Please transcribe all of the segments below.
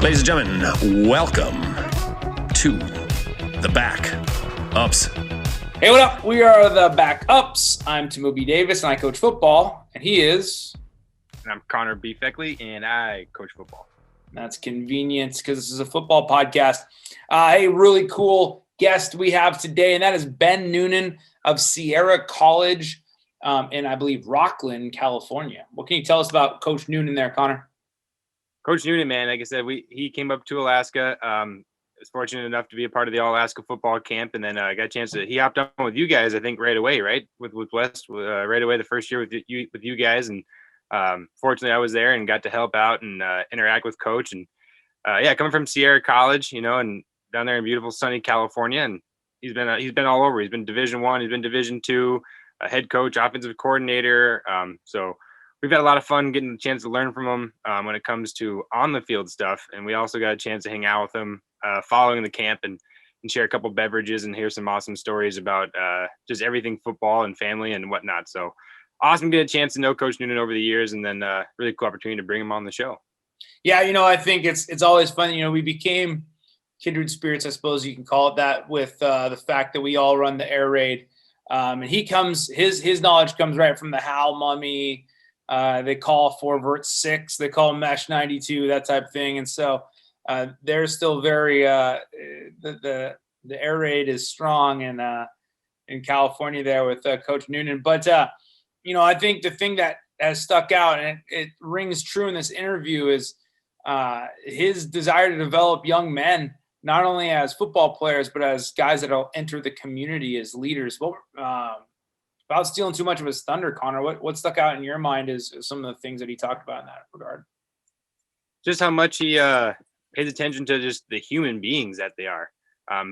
Ladies and gentlemen, welcome to the Back Ups. Hey, what up? We are the Back Ups. I'm Timothy Davis, and I coach football, and he is... And I'm Connor B. Feckley, and I coach football. That's convenient because this is a football podcast. Hey, really cool guest we have today, and that is Ben Noonan of Sierra College in, I believe, Rocklin, California. What can you tell us about Coach Noonan there, Connor? Coach Noonan, man, like I said, he came up to Alaska. Was fortunate enough to be a part of the All-Alaska football camp, and then I got a chance to. He hopped on with you guys, I think, right away, right? With West, right away the first year with you guys, and fortunately I was there and got to help out and interact with Coach. And coming from Sierra College, and down there in beautiful sunny California, and he's been all over. He's been Division I, he's been Division II, head coach, offensive coordinator. So we've had a lot of fun getting the chance to learn from him when it comes to on the field stuff, and we also got a chance to hang out with him following the camp and share a couple beverages and hear some awesome stories about just everything football and family and whatnot. So awesome to get a chance to know Coach Noonan over the years, and then really cool opportunity to bring him on the show. Yeah, I think it's always fun. We became kindred spirits, I suppose you can call it that, with the fact that we all run the air raid. And his knowledge comes right from the HAL Mummy. They call 4vert 6, they call Mesh 92, that type of thing. And so they're still very the air raid is strong in California there with Coach Noonan. But I think the thing that has stuck out, and it rings true in this interview, is his desire to develop young men, not only as football players, but as guys that will enter the community as leaders. Without stealing too much of his thunder, Connor, what stuck out in your mind is some of the things that he talked about in that regard? Just how much he pays attention to just the human beings that they are.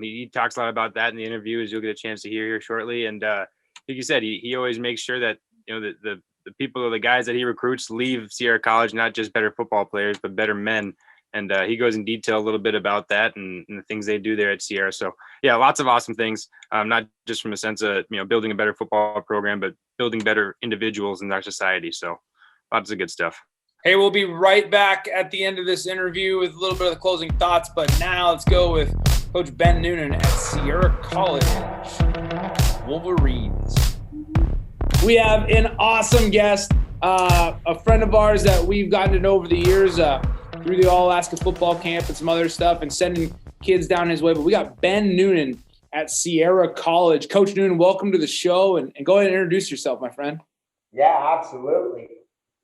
He talks a lot about that in the interview, as you'll get a chance to hear here shortly. And like you said, he always makes sure that the people or the guys that he recruits leave Sierra College not just better football players, but better men. And he goes in detail a little bit about that and the things they do there at Sierra. So yeah, lots of awesome things, not just from a sense of, building a better football program, but building better individuals in our society. So lots of good stuff. Hey, we'll be right back at the end of this interview with a little bit of the closing thoughts, but now let's go with Coach Ben Noonan at Sierra College Wolverines. We have an awesome guest, a friend of ours that we've gotten to know over the years, through the All-Alaska football camp and some other stuff, and sending kids down his way. But we got Ben Noonan at Sierra College. Coach Noonan, welcome to the show, and go ahead and introduce yourself, my friend. Yeah, absolutely.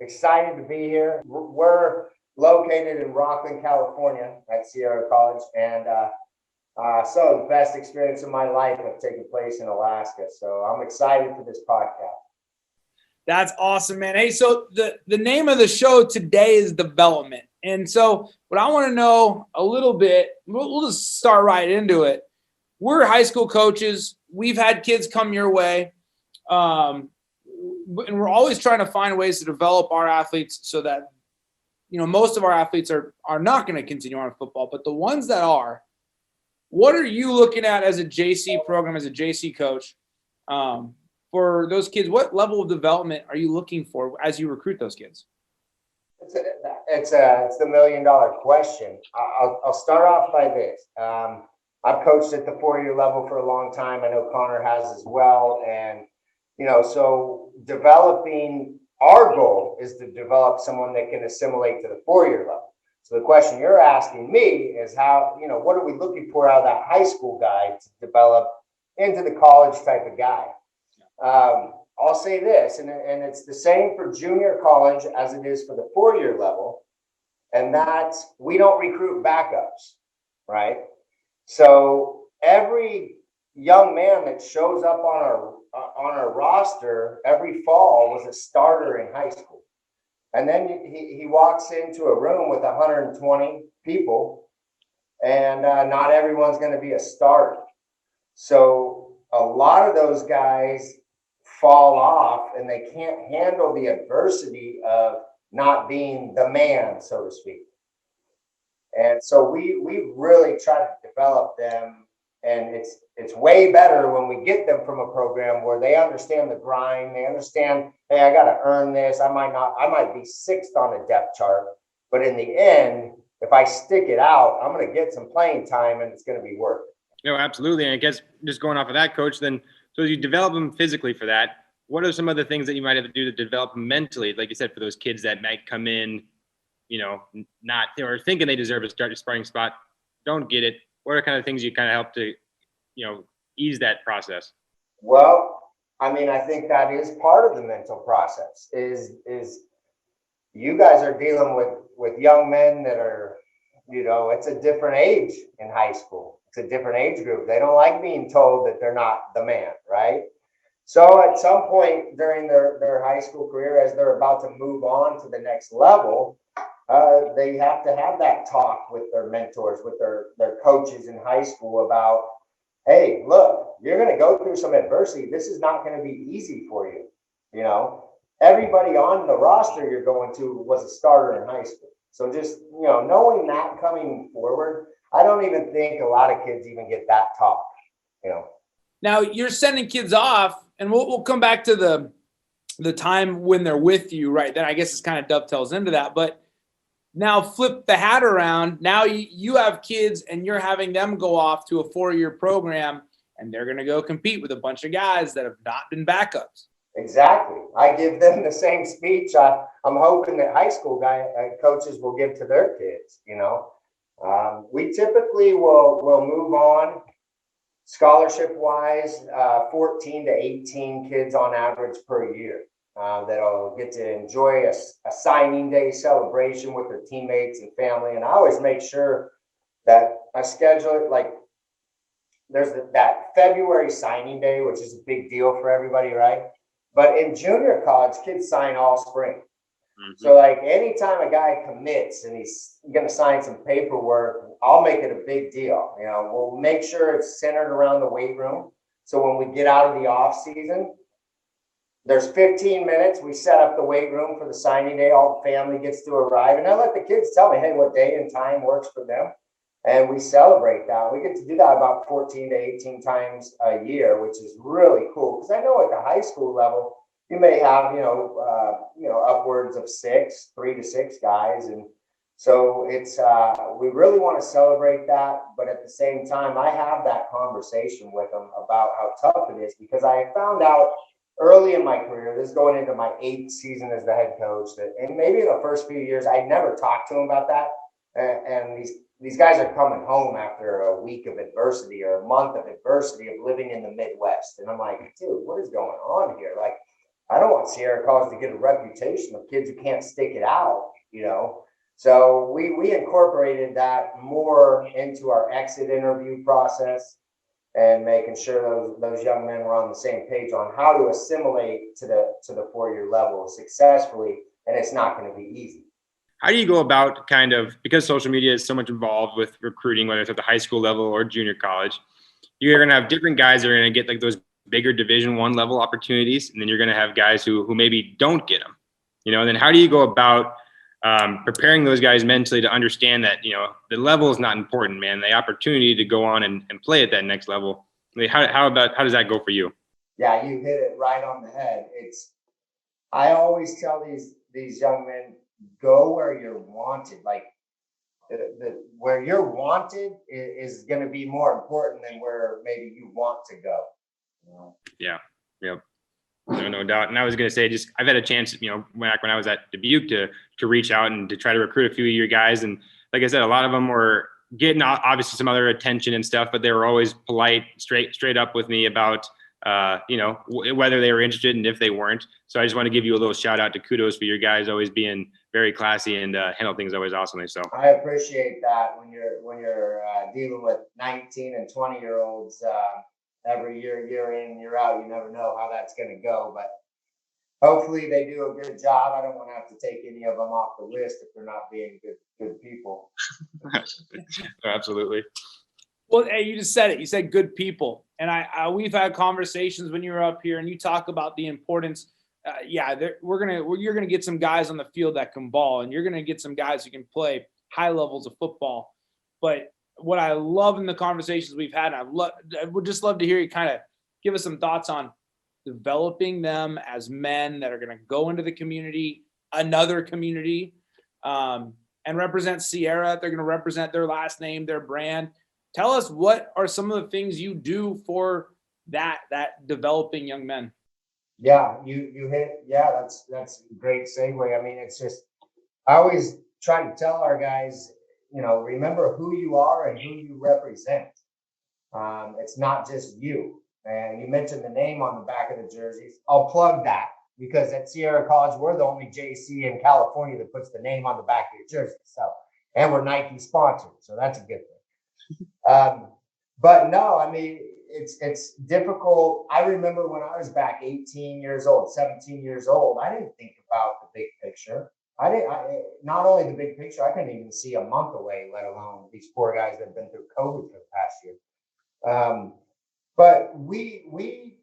Excited to be here. We're located in Rocklin, California at Sierra College, and so the best experience of my life have taken place in Alaska. So I'm excited for this podcast. That's awesome, man. Hey, so the name of the show today is Development. And so what I want to know a little bit, we'll just start right into it. We're high school coaches. We've had kids come your way. And we're always trying to find ways to develop our athletes so that, most of our athletes are not going to continue on football. But the ones that are, what are you looking at as a JC program, as a JC coach, for those kids? What level of development are you looking for as you recruit those kids? It's the $1 million question. I'll start off by this. I've coached at the 4-year level for a long time. I know Connor has as well. And, so developing, our goal is to develop someone that can assimilate to the 4-year level. So the question you're asking me is how, what are we looking for out of that high school guy to develop into the college type of guy? I'll say this, and it's the same for junior college as it is for the 4-year level, and that we don't recruit backups, right? So every young man that shows up on our roster every fall was a starter in high school. And then he walks into a room with 120 people, and not everyone's going to be a starter. So a lot of those guys fall off, and they can't handle the adversity of not being the man, so to speak. And so we really try to develop them, and it's way better when we get them from a program where they understand the grind. They understand, hey, I got to earn this. I might be 6th on a depth chart, but in the end, if I stick it out, I'm going to get some playing time and it's going to be worth it. No, absolutely. And I guess just going off of that, Coach, then so you develop them physically for that. What are some other things that you might have to do to develop them mentally? Like you said, for those kids that might come in, not or thinking they deserve a starting spot, don't get it. What are kind of things you kind of help to, ease that process? Well, I mean, I think that is part of the mental process is you guys are dealing with young men that are, it's a different age in high school. It's a different age group. They don't like being told that they're not the man, right? So at some point during their high school career, as they're about to move on to the next level, they have to have that talk with their mentors, with their coaches in high school about, hey, look, you're going to go through some adversity. This is not going to be easy for you. Everybody on the roster you're going to was a starter in high school. So just, knowing that coming forward, I don't even think a lot of kids even get that talk, Now you're sending kids off, and we'll come back to the time when they're with you, right? Then I guess it kind of dovetails into that. But now flip the hat around. Now you have kids and you're having them go off to a 4-year program, and they're going to go compete with a bunch of guys that have not been backups. Exactly. I give them the same speech I'm hoping that high school coaches will give to their kids. We typically will move on scholarship wise, 14 to 18 kids on average per year that'll get to enjoy a signing day celebration with their teammates and family. And I always make sure that I schedule it like there's that February signing day, which is a big deal for everybody, right? But in junior college, kids sign all spring. Mm-hmm. So like anytime a guy commits and he's going to sign some paperwork, I'll make it a big deal. We'll make sure it's centered around the weight room. So when we get out of the off season, there's 15 minutes. We set up the weight room for the signing day. All the family gets to arrive, and I let the kids tell me, hey, what day and time works for them. And we celebrate that. We get to do that about 14 to 18 times a year, which is really cool. Because I know at the high school level, you may have, upwards of 3 to 6 guys. And so it's, we really want to celebrate that. But at the same time, I have that conversation with them about how tough it is, because I found out early in my career, this is going into my 8th season as the head coach, and maybe in the first few years, I never talked to them about that. And these guys are coming home after a week of adversity or a month of adversity of living in the Midwest. And I'm like, dude, what is going on here? Like, I don't want Sierra College to get a reputation of kids who can't stick it out, So we incorporated that more into our exit interview process and making sure those young men were on the same page on how to assimilate to the 4-year level successfully. And it's not going to be easy. How do you go about because social media is so much involved with recruiting, whether it's at the high school level or junior college, you're going to have different guys that are going to get like those bigger Division I level opportunities. And then you're going to have guys who maybe don't get them, and then how do you go about preparing those guys mentally to understand that, the level is not important, man. The opportunity to go on and play at that next level. I mean, how does that go for you? Yeah, you hit it right on the head. I always tell these young men, go where you're wanted. Like where you're wanted is going to be more important than where maybe you want to go. Yeah. Yep. No doubt. And I was going to say, I've had a chance, when I was at Dubuque to reach out and to try to recruit a few of your guys. And like I said, a lot of them were getting obviously some other attention and stuff, but they were always polite, straight up with me about, whether they were interested and if they weren't. So I just want to give you a little shout out to kudos for your guys always being very classy and handle things always awesomely. So I appreciate that when you're dealing with 19 and 20-year-olds every year in, year out. You never know how that's going to go, but hopefully they do a good job. I don't want to have to take any of them off the list if they're not being good people. Absolutely. Well, hey, you just said it. You said good people. And we've had conversations when you were up here and you talk about the importance. You're going to get some guys on the field that can ball, and you're going to get some guys who can play high levels of football. But what I love in the conversations we've had, and I would just love to hear you kind of give us some thoughts on developing them as men that are going to go into the community, another community, and represent Sierra. They're going to represent their last name, their brand. Tell us, what are some of the things you do for that developing young men? Yeah, you hit. Yeah, that's a great segue. I mean, it's just, I always try to tell our guys, remember who you are and who you represent. It's not just you. And you mentioned the name on the back of the jerseys. I'll plug that, because at Sierra College, we're the only JC in California that puts the name on the back of your jersey. So, and we're Nike sponsored, so that's a good thing. But no, I mean, it's difficult. I remember when I was back 18 years old, 17 years old, I didn't think about the big picture. Not only the big picture, I couldn't even see a month away, let alone these poor guys that have been through COVID for the past year. But we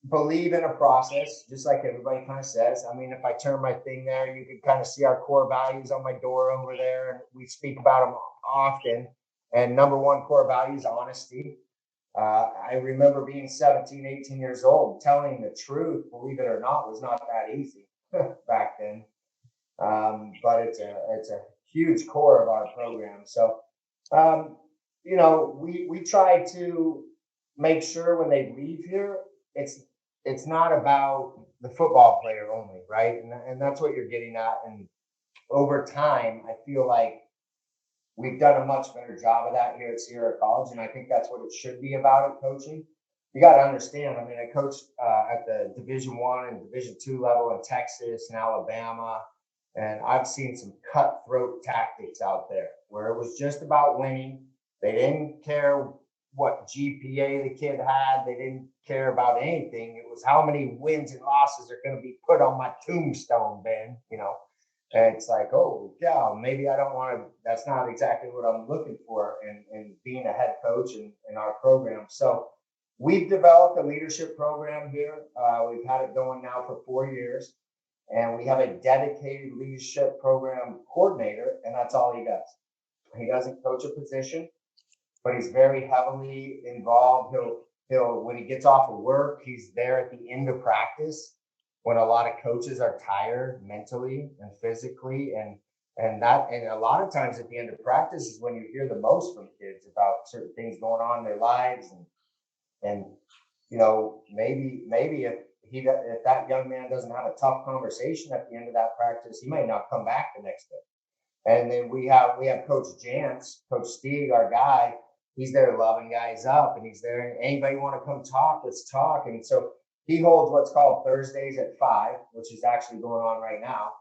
believe in a process, just like everybody kind of says. I mean, if I turn my thing there, you can kind of see our core values on my door over there, and we speak about them often. And number one core value is honesty. I remember being 17, 18 years old, telling the truth, believe it or not, was not that easy back then. But it's a huge core of our program. So, we try to make sure when they leave here, it's not about the football player only, right? And that's what you're getting at. And over time, I feel like we've done a much better job of that here at Sierra College, and I think that's what it should be about in coaching. You got to understand, I mean, I coached at the Division I and Division II level in Texas and Alabama, and I've seen some cutthroat tactics out there where it was just about winning. They didn't care what GPA the kid had. They didn't care about anything. It was how many wins and losses are going to be put on my tombstone, Ben, And it's like, oh, yeah, maybe I don't want to, that's not exactly what I'm looking for in being a head coach in our program. So we've developed a leadership program here. We've had it going now for 4 years, and we have a dedicated leadership program coordinator, and that's all he does. He doesn't coach a position, but he's very heavily involved. He'll when he gets off of work, he's there at the end of practice, when a lot of coaches are tired mentally and physically, and a lot of times at the end of practice is when you hear the most from kids about certain things going on in their lives, and maybe if that young man doesn't have a tough conversation at the end of that practice, he may not come back the next day. And then we have Coach Jantz, Coach Stieg, our guy. He's there loving guys up, and he's there. Anybody want to come talk? Let's talk. And so he holds what's called Thursdays at 5, which is actually going on right now.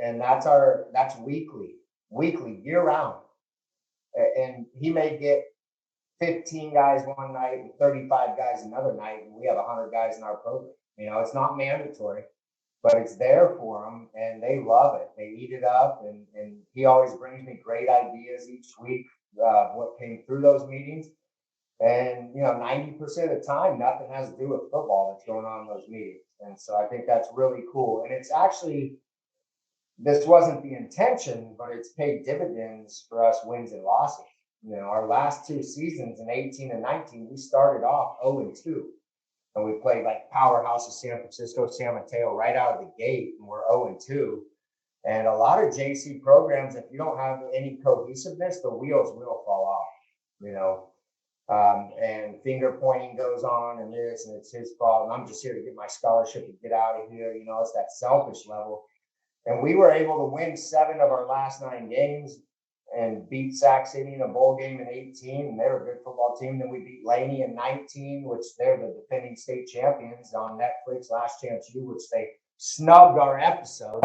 And that's weekly, year round. And he may get 15 guys one night and 35 guys another night, and we have 100 guys in our program. It's not mandatory, but it's there for them, and they love it. They eat it up, and he always brings me great ideas each week, what came through those meetings. And 90% of the time, nothing has to do with football that's going on in those meetings. And so I think that's really cool. And it's actually, this wasn't the intention, but it's paid dividends for us, wins and losses. Our last 2 seasons in 18 and 19, we started off 0-2, and we played like powerhouse of San Francisco, San Mateo right out of the gate, and we're 0-2. And a lot of JC programs, if you don't have any cohesiveness, the wheels will fall off. And finger pointing goes on, and it's his fault, and I'm just here to get my scholarship and get out of here. It's that selfish level. And we were able to win 7 of our last 9 games and beat Sac City in a bowl game in 18, and they're a good football team. Then we beat Laney in 19, which they're the defending state champions, on Netflix, Last Chance U, which they snubbed our episode.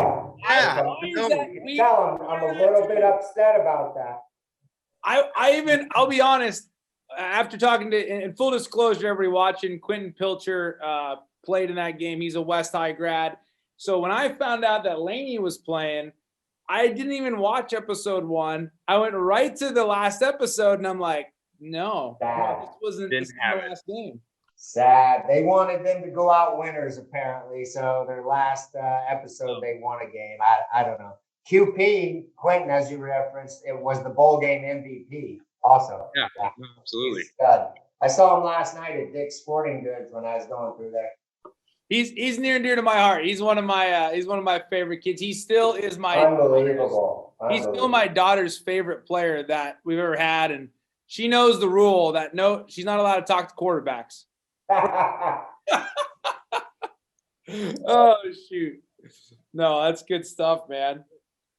Yeah, I'm a little bit upset about that. I'll be honest, after talking to, in full disclosure, everybody watching, Quentin Pilcher played in that game. He's a West High grad. So when I found out that Laney was playing, I didn't even watch episode 1. I went right to the last episode, and I'm like, no, this wasn't the last game. Sad. They wanted them to go out winners, apparently. So their last episode, they won a game. I don't know. QP, Quentin, as you referenced, it was the bowl game MVP also. Yeah, absolutely. I saw him last night at Dick's Sporting Goods when I was going through there. He's near and dear to my heart. He's one of my favorite kids. He still is Unbelievable. He's still my daughter's favorite player that we've ever had, and she knows the rule that no, she's not allowed to talk to quarterbacks. Oh shoot! No, that's good stuff, man.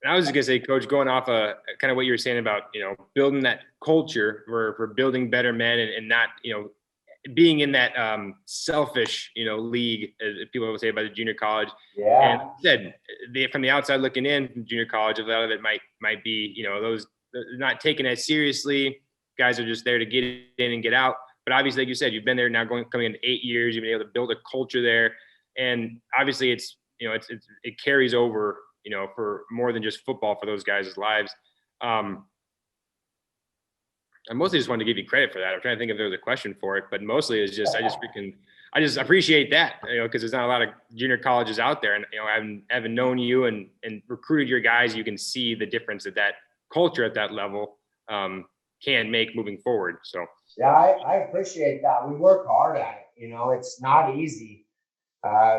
And I was just gonna say, Coach, going off of kind of what you were saying about building that culture for building better men and not being in that selfish league, as people will say about the junior college. Yeah. And like I said, from the outside looking in from junior college, a lot of it might be those not taken as seriously. Guys are just there to get in and get out. But obviously, like you said, you've been there now coming into 8 years. You've been able to build a culture there, and obviously, it carries over for more than just football for those guys' lives. I mostly just wanted to give you credit for that. I'm trying to think if there was a question for it, but mostly it's just I just appreciate that, because there's not a lot of junior colleges out there, and having known you and recruited your guys, you can see the difference that culture at that level can make moving forward. So yeah, I appreciate that. We work hard at it. It's not easy.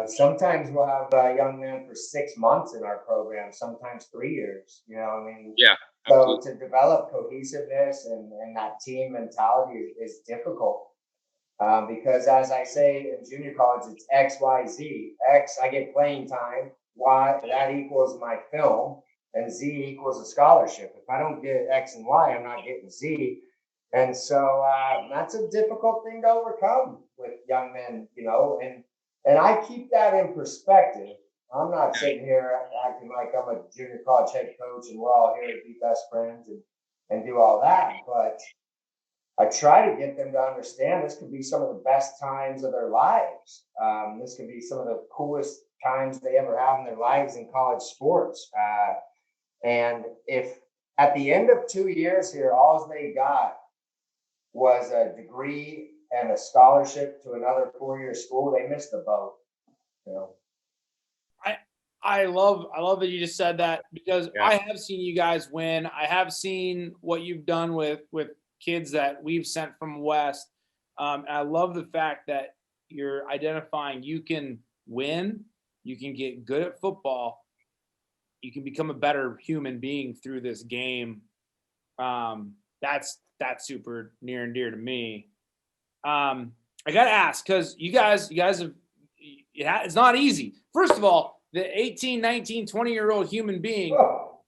Sometimes we'll have a young man for 6 months in our program, sometimes 3 years. Yeah. So to develop cohesiveness and that team mentality is difficult, because as I say in junior college, it's X, Y, Z. X, I get playing time. Y, that equals my film, and Z equals a scholarship. If I don't get X and Y, I'm not getting Z. And so that's a difficult thing to overcome with young men, and I keep that in perspective. I'm not sitting here acting like I'm a junior college head coach and we're all here to be best friends and do all that. But I try to get them to understand this could be some of the best times of their lives. This could be some of the coolest times they ever have in their lives in college sports. And if at the end of 2 years here, all they got was a degree and a scholarship to another 4-year school, they missed the boat. I love that you just said that, because I have seen you guys win. I have seen what you've done with kids that we've sent from West. And I love the fact that you're identifying you can win, you can get good at football, you can become a better human being through this game. That's super near and dear to me. I got to ask, because you guys have, it's not easy. First of all, the 18, 19, 20-year-old human being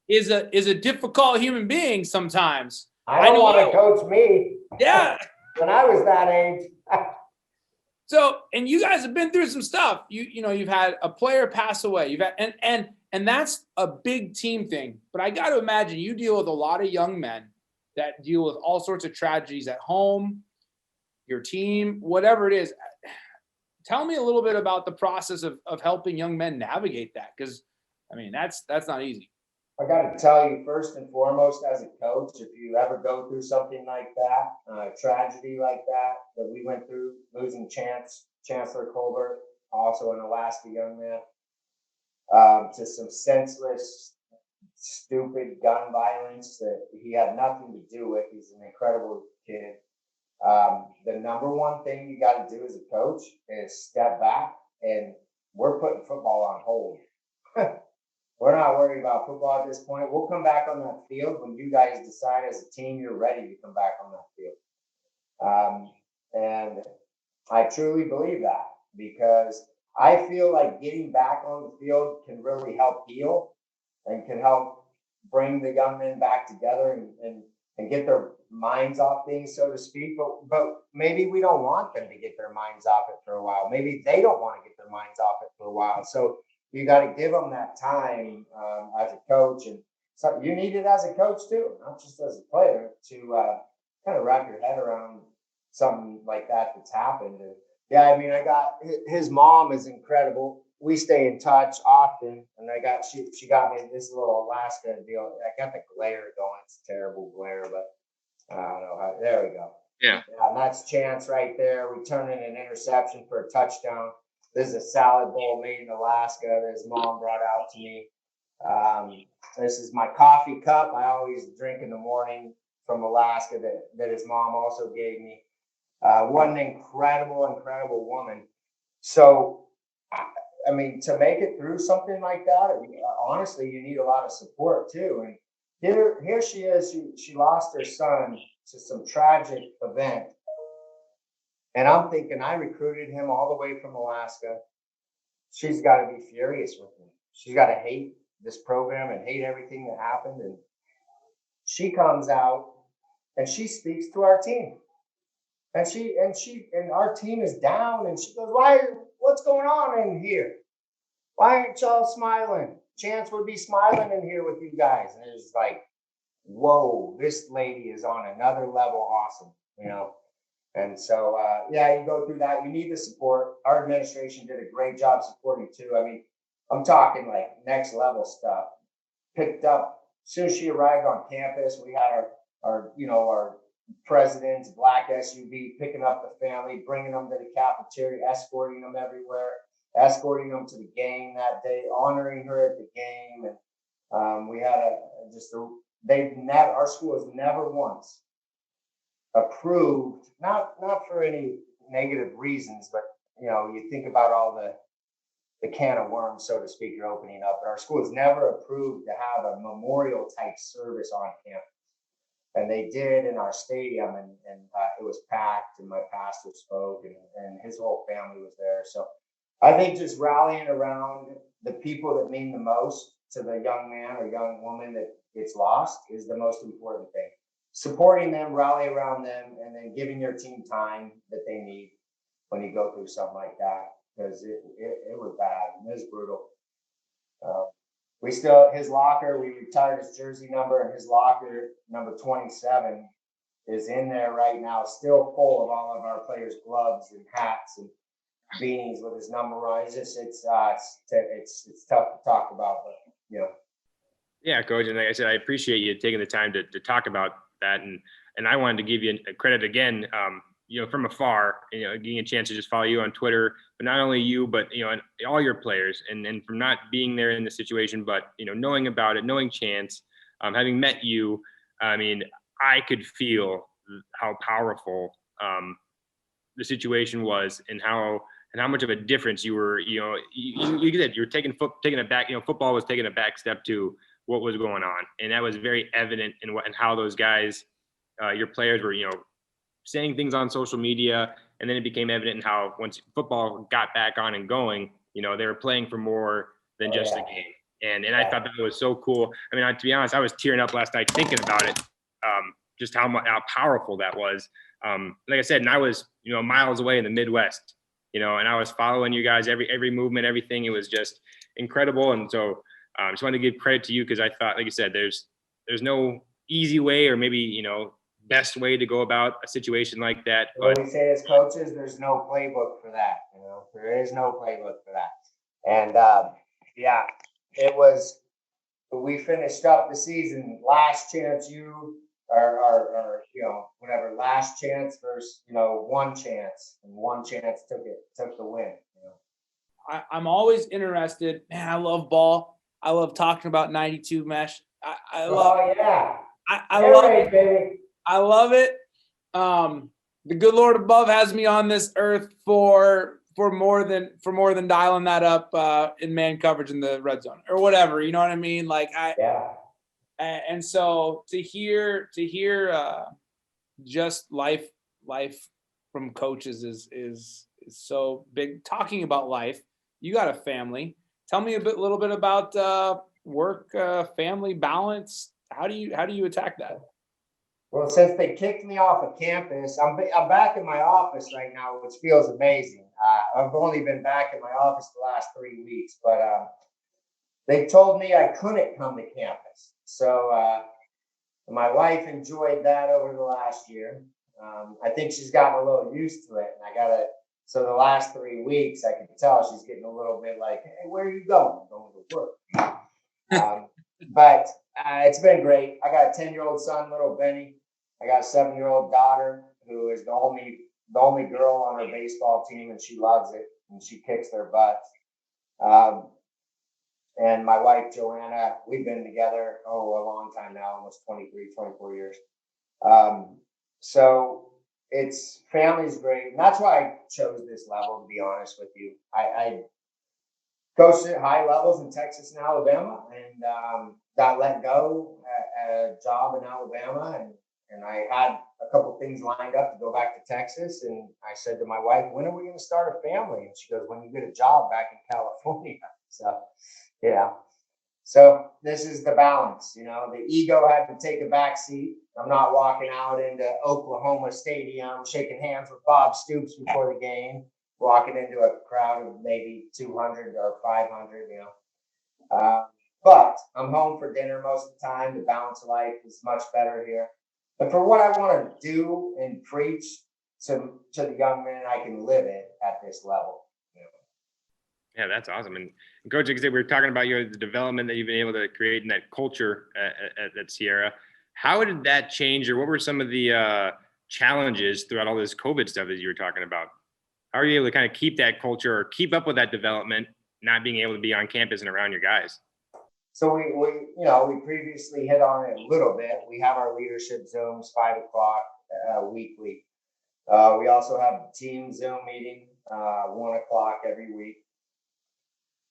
is a difficult human being sometimes. I don't want to coach me. Yeah. When I was that age. So, and you guys have been through some stuff. You've had a player pass away. You've had, and that's a big team thing. But I got to imagine you deal with a lot of young men that deal with all sorts of tragedies at home, your team, whatever it is. Tell me a little bit about the process of helping young men navigate that, because that's not easy. I got to tell you, first and foremost, as a coach, if you ever go through something like that, tragedy like that we went through, losing Chancellor Colbert, also an Alaska young man, to some senseless, stupid gun violence that he had nothing to do with. He's an incredible kid. The number one thing you got to do as a coach is step back, and we're putting football on hold. We're not worried about football at this point. We'll come back on that field when you guys decide as a team you're ready to come back on that field. And I truly believe that, because I feel like getting back on the field can really help heal and can help bring the young men back together and get their minds off things, so to speak. But maybe we don't want them to get their minds off it for a while. Maybe they don't want to get their minds off it for a while. So you got to give them that time as a coach, and so you need it as a coach too, not just as a player, to kind of wrap your head around something like that that's happened. And yeah, I got his mom is incredible. We stay in touch often, and she got me this little Alaska deal. I got the glare going. It's a terrible glare, but I don't know how. There we go. Yeah, and that's Chance right there, returning an interception for a touchdown. This is a salad bowl made in Alaska that his mom brought out to me. This is my coffee cup I always drink in the morning from Alaska that his mom also gave me. What an incredible woman. So I mean, to make it through something like that, honestly, you need a lot of support too. And here she is. She lost her son to some tragic event. And I'm thinking, I recruited him all the way from Alaska. She's got to be furious with me. She's got to hate this program and hate everything that happened. And she comes out and she speaks to our team. And our team is down. And she goes, what's going on in here? Why aren't y'all smiling? Chance would be smiling in here with you guys. And it's like, whoa, this lady is on another level awesome, you know? And so, you go through that. You need the support. Our administration did a great job supporting too. I mean, I'm talking like next level stuff. Picked up, as soon as she arrived on campus, we had our president's black SUV picking up the family, bringing them to the cafeteria, escorting them everywhere, escorting them to the game that day, honoring her at the game. And we had our school has never once approved, not for any negative reasons, but you think about all the can of worms, so to speak, you're opening up. But our school has never approved to have a memorial type service on campus. And they did in our stadium, and it was packed, and my pastor spoke, and his whole family was there. So I think just rallying around the people that mean the most to the young man or young woman that gets lost is the most important thing. Supporting them, rally around them, and then giving your team time that they need when you go through something like that, because it was bad. It was brutal. His locker, we retired his jersey number, and his locker, number 27, is in there right now, still full of all of our players' gloves and hats and beanies with his number on. It's tough to talk about, but Yeah, Coach, and like I said, I appreciate you taking the time to talk about that, and I wanted to give you a credit again, from afar, getting a chance to just follow you on Twitter, but not only you, but and all your players, and from not being there in the situation, but knowing about it, knowing Chance, having met you, I mean, I could feel how powerful the situation was, and how much of a difference you were. You said you were taking it back. Football was taking a back step to what was going on, and that was very evident in how those guys, your players, were saying things on social media, and then it became evident in how once football got back on and going, they were playing for more than just a game, and I thought that was so cool. I mean, to be honest, I was tearing up last night thinking about it, just how powerful that was. Like I said, and I was miles away in the Midwest, and I was following you guys every movement, everything. It was just incredible, and so. Just wanted to give credit to you because I thought, like you said, there's no easy way or maybe, best way to go about a situation like that. But we say as coaches, there's no playbook for that. There is no playbook for that. And it was, we finished up the season, last chance whatever, last chance versus, one chance, and one chance took the win. I'm always interested. Man, I love ball. I love talking about 92 mesh. I love it. I love it, baby. I love it. The good Lord above has me on this earth for more than dialing that up in man coverage in the red zone or whatever. You know what I mean? Like and so to hear just life from coaches is so big. Talking about life, you got a family. Tell me a little bit about work, family balance. How do you attack that? Well, since they kicked me off of campus, I'm back in my office right now, which feels amazing. I've only been back in my office the last 3 weeks, but they told me I couldn't come to campus. So my wife enjoyed that over the last year. I think she's gotten a little used to it, and so the last 3 weeks, I could tell she's getting a little bit like, hey, where are you going? I'm going to work. But it's been great. I got a 10-year-old son, little Benny. I got a 7-year-old daughter who is the only girl on her baseball team, and she loves it, and she kicks their butts. And my wife, Joanna, we've been together, a long time now, almost 23, 24 years. So family's great. And that's why I chose this level, to be honest with you. coached at high levels in Texas and Alabama, and got let go at a job in Alabama, and I had a couple things lined up to go back to Texas, and I said to my wife, when are we going to start a family? And she goes, when you get a job back in California. So yeah, so this is the balance. The ego had to take a back seat. I'm not walking out into Oklahoma Stadium shaking hands with Bob Stoops before the game, walking into a crowd of maybe 200 or 500, but I'm home for dinner most of the time. The balance of life is much better here. But for what I want to do and preach to the young men, I can live it at this level. Yeah, that's awesome. And Coach, like I said, we were talking about the development that you've been able to create in that culture at Sierra. How did that change, or what were some of the challenges throughout all this COVID stuff that you were talking about? How are you able to kind of keep that culture or keep up with that development, not being able to be on campus and around your guys? So we previously hit on it a little bit. We have our leadership Zooms 5:00 weekly. We also have a team Zoom meeting 1:00 every week.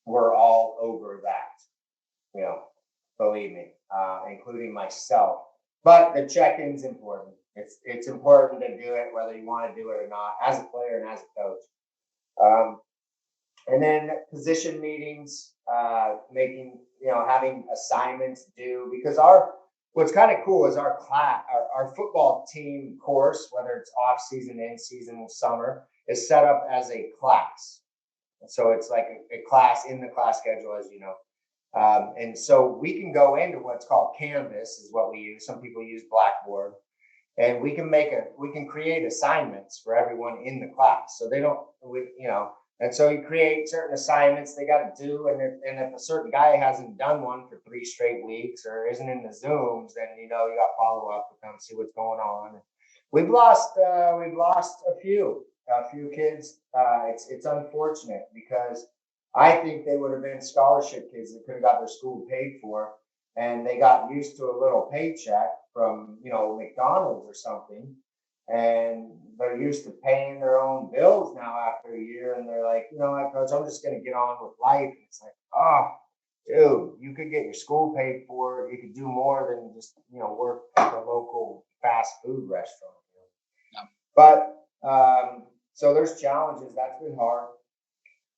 We're all over that, believe me, including myself. But the check-in's important. It's important to do it whether you want to do it or not, as a player and as a coach. And then position meetings, having assignments due, because what's kind of cool is our class, our football team course, whether it's off season, in season, summer, is set up as a class. So it's like a class in the class schedule, as you know. And so we can go into what's called Canvas is what we use. Some people use Blackboard, and we can create assignments for everyone in the class. So and so you create certain assignments they got to do. And if a certain guy hasn't done one for 3 straight weeks or isn't in the Zooms, then, you got to follow up with them, see what's going on. We've lost a few kids. It's unfortunate because I think they would have been scholarship kids that could have got their school paid for, and they got used to a little paycheck from, McDonald's or something. And they're used to paying their own bills now after a year. And they're like, Coach, I'm just going to get on with life. And it's like, oh, dude, you could get your school paid for. You could do more than just, work at the local fast food restaurant. Yeah. But so there's challenges. That's been hard.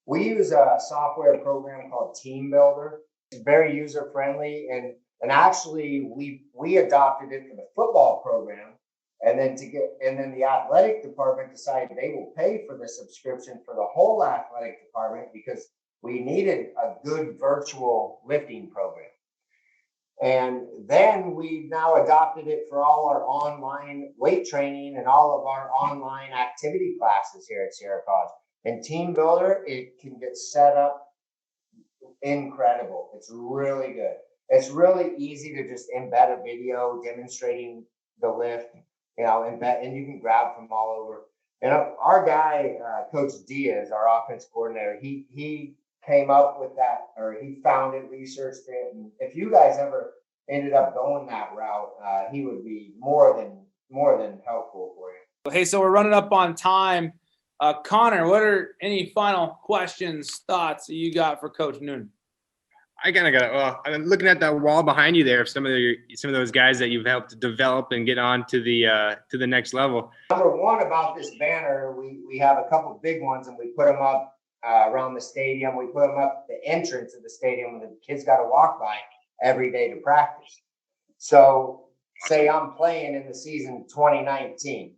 We use a software program called Team Builder. It's very user friendly. And actually we adopted it for the football program. And then the athletic department decided they will pay for the subscription for the whole athletic department because we needed a good virtual lifting program. And then we've now adopted it for all our online weight training and all of our online activity classes here at Sierra College. And Team Builder, it can get set up incredible. It's really good. It's really easy to just embed a video demonstrating the lift. And you can grab from all over. And our guy, Coach Diaz, our offense coordinator, he came up with that, or he found it, researched it. And if you guys ever ended up going that route, he would be more than helpful for you. Hey, so we're running up on time. Connor, what are any final questions, thoughts that you got for Coach Noonan? I kind of got. I'm looking at that wall behind you there of some of those guys that you've helped develop and get on to the next level. Number one about this banner, we have a couple big ones, and we put them up around the stadium. We put them up at the entrance of the stadium, and the kids got to walk by every day to practice. So, say I'm playing in the season 2019.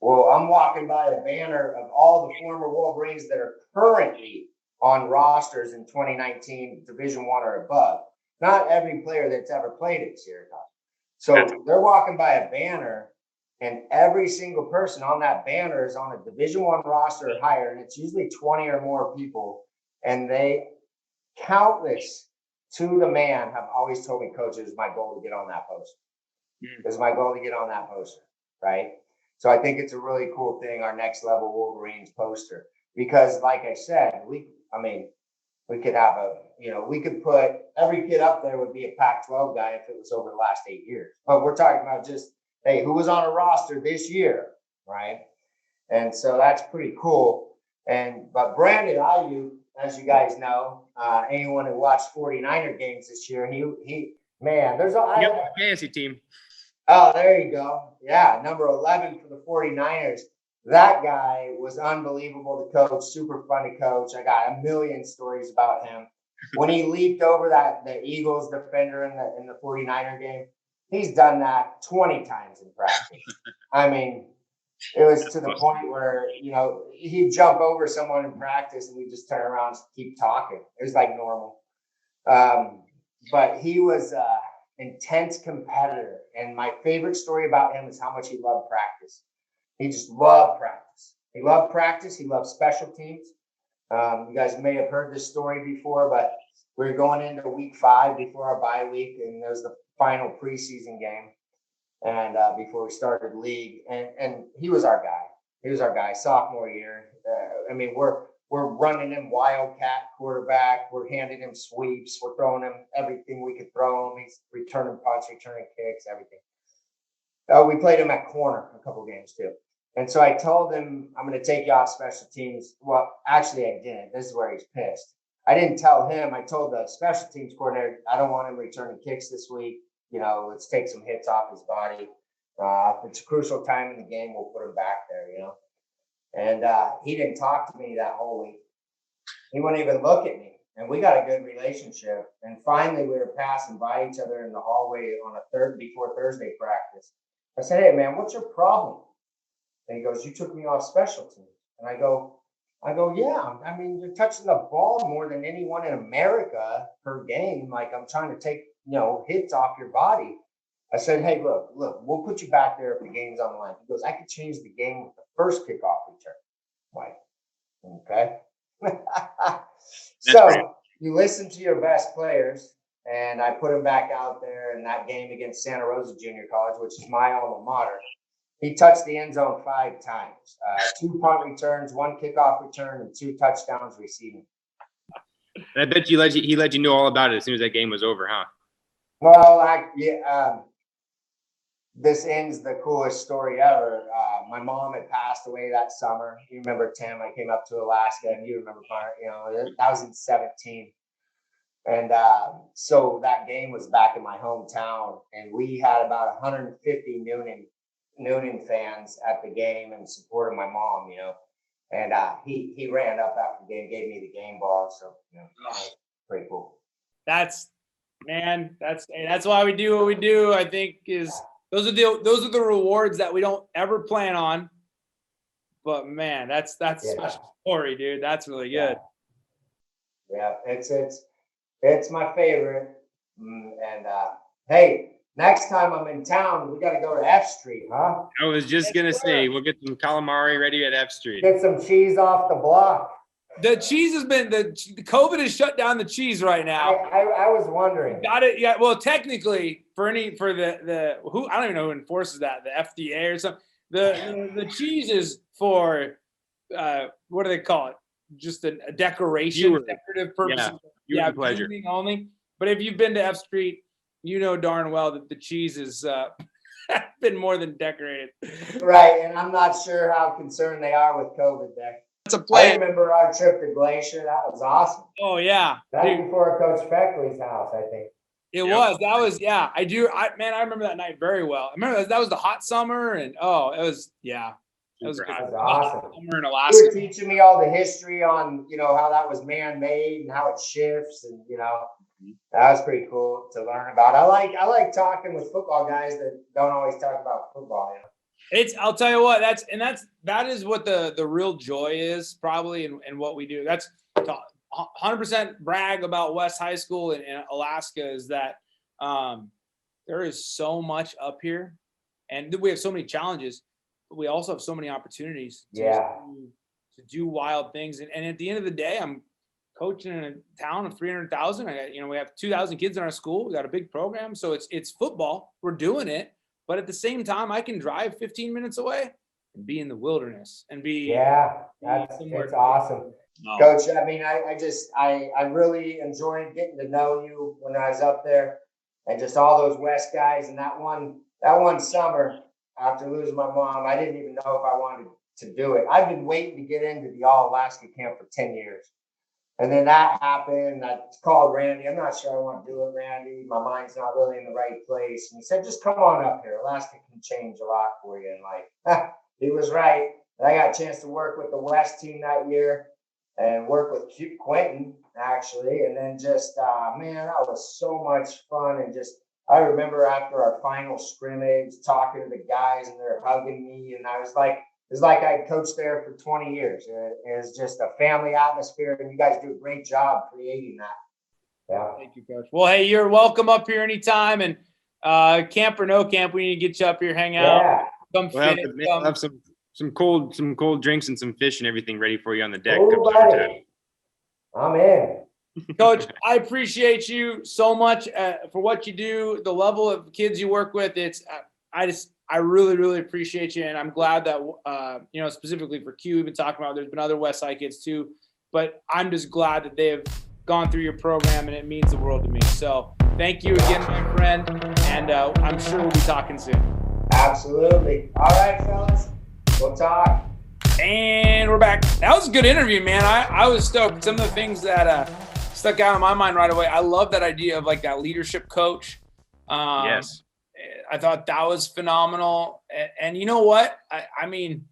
Well, I'm walking by a banner of all the former Wolverines that are currently on rosters in 2019, Division I or above. Not every player that's ever played at Sierra College. So they're walking by a banner, and every single person on that banner is on a Division I roster or higher, and it's usually 20 or more people. And they, countless to the man, have always told me, Coach, it is my goal to get on that poster. It's my goal to get on that poster, right? So I think it's a really cool thing, our Next Level Wolverines poster. Because like I said, we could have we could put every kid up there would be a Pac-12 guy if it was over the last 8 years. But we're talking about just, hey, who was on a roster this year, right? And so that's pretty cool. But Brandon Ayuk as you guys know, anyone who watched 49er games this year, man, there's a fantasy team. Oh, there you go. Yeah, number 11 for the 49ers. That guy was unbelievable to coach, super fun to coach. I got a million stories about him. When he leaped over the Eagles defender in the 49er game, he's done that 20 times in practice. I mean, it was to the point where, he'd jump over someone in practice and we just turn around and keep talking. It was like normal. But he was intense competitor. And my favorite story about him is how much he loved practice. He just loved practice. He loved practice. He loved special teams. You guys may have heard this story before, but we were going into week 5 before our bye week, and there's the final preseason game. And before we started league, and he was our guy. He was our guy, sophomore year. We're running him wildcat quarterback. We're handing him sweeps. We're throwing him everything we could throw him. He's returning punts, returning kicks, everything. We played him at corner a couple games too. And so I told him, I'm going to take you off special teams. Well, actually, I didn't. This is where he's pissed. I didn't tell him. I told the special teams coordinator, I don't want him returning kicks this week. Let's take some hits off his body. If it's a crucial time in the game, we'll put him back there, And he didn't talk to me that whole week. He wouldn't even look at me. And we got a good relationship. And finally, we were passing by each other in the hallway on before Thursday practice. I said, hey, man, what's your problem? And he goes, you took me off special teams. And I go, yeah. I mean, you're touching the ball more than anyone in America per game. Like, I'm trying to take, hits off your body. I said, hey, look, we'll put you back there if the game's on the line. He goes, I could change the game with the first kickoff return. I'm like, okay. So you listen to your best players, and I put him back out there in that game against Santa Rosa Junior College, which is my alma mater. He touched the end zone 5 times, 2 punt returns, 1 kickoff return, and 2 touchdowns receiving. And I bet he let you know all about it as soon as that game was over, huh? Well, this ends the coolest story ever. My mom had passed away that summer. You remember, Tim, I came up to Alaska, and you remember, that was in 2017. And so that game was back in my hometown, and we had about 150 Noonan fans at the game in support of my mom, And he ran up after the game, gave me the game ball. So, pretty cool. That's why we do what we do. I think those are the rewards that we don't ever plan on. But man, that's a special story, dude. That's really good. Yeah, it's my favorite. And hey, next time I'm in town, we got to go to F Street, huh? I was just gonna say we'll get some calamari ready at F Street. Get some cheese off the block. The cheese has been the COVID has shut down the cheese right now. I was wondering. Got it? Yeah. Well, technically, for the who I don't even know who enforces that, the FDA or something. The cheese is for what do they call it? Just a decoration, decorative purpose. Yeah, pleasure only. But if you've been to F Street, you know darn well that the cheese has been more than decorated. Right, and I'm not sure how concerned they are with COVID there. That's a plan. I remember our trip to Glacier. That was awesome. Oh yeah, that was before Coach Beckley's house, I think. It was. That was I do. I remember that night very well. I remember that was the hot summer, and it was That was awesome. Summer in Alaska. You were teaching me all the history on how that was man-made and how it shifts, and that was pretty cool to learn about. I like talking with football guys that don't always talk about football. I'll tell you what, that is what the real joy is probably in what we do. That's 100% brag about West High School in Alaska is that there is so much up here, and we have so many challenges, but we also have so many opportunities to do wild things. And at the end of the day, I'm coaching in a town of 300,000. We have 2,000 kids in our school. We got a big program, so it's football. We're doing it. But at the same time, I can drive 15 minutes away and be in the wilderness and be. Yeah, that's awesome. No. Coach, I really enjoyed getting to know you when I was up there, and just all those West guys. And that one summer after losing my mom, I didn't even know if I wanted to do it. I've been waiting to get into the All Alaska camp for 10 years. And then that happened. I called Randy. I'm not sure I want to do it, Randy. My mind's not really in the right place. And he said, just come on up here. Alaska can change a lot for you. And like, he was right. And I got a chance to work with the West team that year and work with Quentin, actually. And then just, man, that was so much fun. And just, I remember after our final scrimmage, talking to the guys and they're hugging me. And I was like, it's like I coached there for 20 years. It's just a family atmosphere, and you guys do a great job creating that. Yeah. Thank you, Coach. Well, hey, you're welcome up here anytime. And camp or no camp, we need to get you up here, hang out. Yeah. Come We'll have some cold drinks and some fish and everything ready for you on the deck. I'm in. Coach, I appreciate you so much for what you do, the level of kids you work with. I really, really appreciate you. And I'm glad that, specifically for Q, we've been talking about, there's been other West Side kids too, but I'm just glad that they have gone through your program and it means the world to me. So thank you again, my friend. And I'm sure we'll be talking soon. Absolutely. All right, fellas, we'll talk. And we're back. That was a good interview, man. I was stoked. Some of the things that stuck out in my mind right away. I love that idea of like that leadership coach. Yes. I thought that was phenomenal. And you know what? I mean,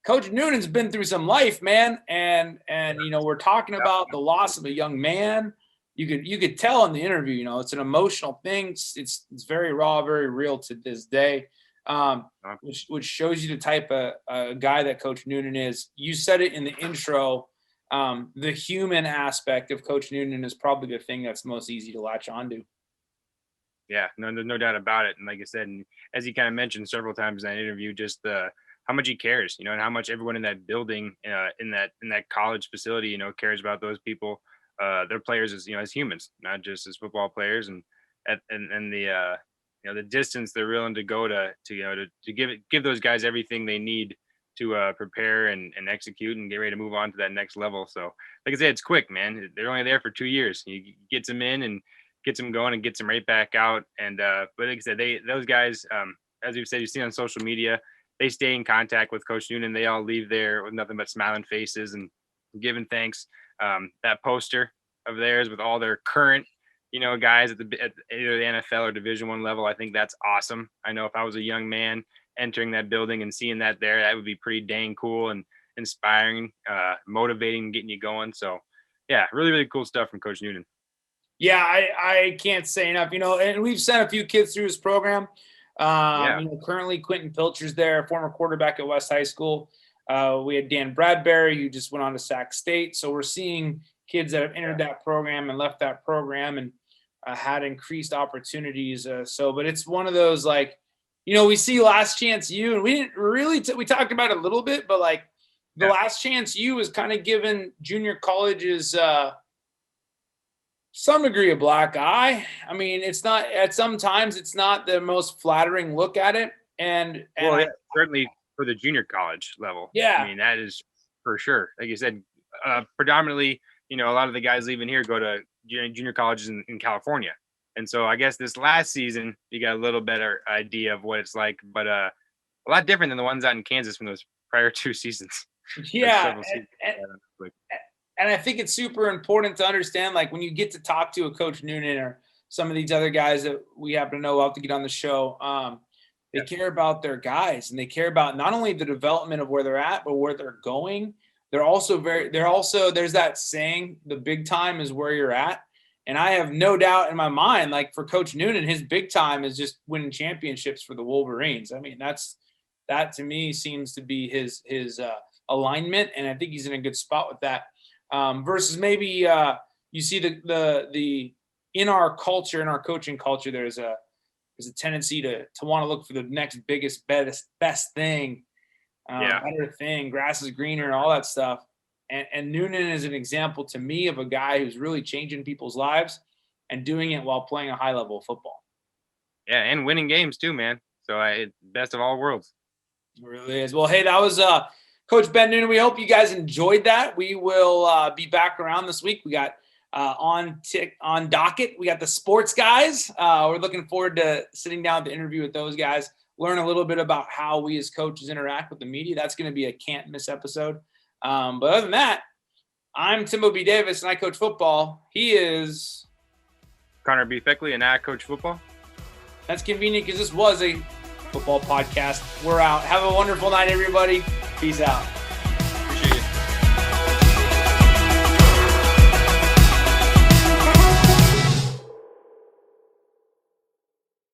Coach Noonan's been through some life, man. And we're talking about the loss of a young man. You could tell in the interview, it's an emotional thing. It's very raw, very real to this day, which shows you the type of guy that Coach Noonan is. You said it in the intro. The human aspect of Coach Noonan is probably the thing that's most easy to latch onto. Yeah, no doubt about it. And like I said, and as he kind of mentioned several times in that interview, just how much he cares, and how much everyone in that building, in that college facility, cares about those people, their players as humans, not just as football players, and the the distance they're willing to go to give those guys everything they need to prepare and execute and get ready to move on to that next level. So like I said, it's quick, man. They're only there for 2 years. You get them in and gets them going and gets them right back out. And but like I said, those guys, as we've said, you see on social media, they stay in contact with Coach Noonan. They all leave there with nothing but smiling faces and giving thanks. That poster of theirs with all their current, guys at either the NFL or Division I level, I think that's awesome. I know if I was a young man entering that building and seeing that there, that would be pretty dang cool and inspiring, motivating, getting you going. So yeah, really, really cool stuff from Coach Noonan. Yeah, I can't say enough, and we've sent a few kids through his program. Currently Quentin Pilcher's there, former quarterback at West High School. We had Dan Bradbury, who just went on to Sac State. So we're seeing kids that have entered that program and left that program and had increased opportunities. But it's one of those, we see Last Chance U, and we didn't really, we talked about it a little bit, but the Last Chance U is kind of given junior colleges some degree of black eye. I mean, sometimes it's not the most flattering look at it. And certainly for the junior college level. Yeah. I mean, that is for sure. Like you said, predominantly, a lot of the guys leaving here go to junior colleges in California. And so I guess this last season, you got a little better idea of what it's like, but a lot different than the ones out in Kansas from those prior 2 seasons. Yeah. And I think it's super important to understand, when you get to talk to a Coach Noonan or some of these other guys that we happen to know, we'll have to get on the show. They care about their guys, and they care about not only the development of where they're at, but where they're going. There's that saying, the big time is where you're at. And I have no doubt in my mind, for Coach Noonan, his big time is just winning championships for the Wolverines. I mean, that to me seems to be his alignment. And I think he's in a good spot with that. Versus maybe you see the in our culture, in our coaching culture, there's a tendency to want to look for the next biggest, best thing, better thing, grass is greener, all that stuff. And Noonan is an example to me of a guy who's really changing people's lives and doing it while playing a high level of football. Yeah, and winning games too, man. So best of all worlds. It really is. Well, hey, that was Coach Ben Noonan. We hope you guys enjoyed that. We will be back around this week. We got on docket, we got the sports guys. We're looking forward to sitting down to interview with those guys, learn a little bit about how we as coaches interact with the media. That's going to be a can't miss episode. But other than that, I'm Timbo B. Davis, and I coach football. He is Connor B. Feckley, and I coach football. That's convenient because this was a football podcast. We're out. Have a wonderful night, everybody. Peace out.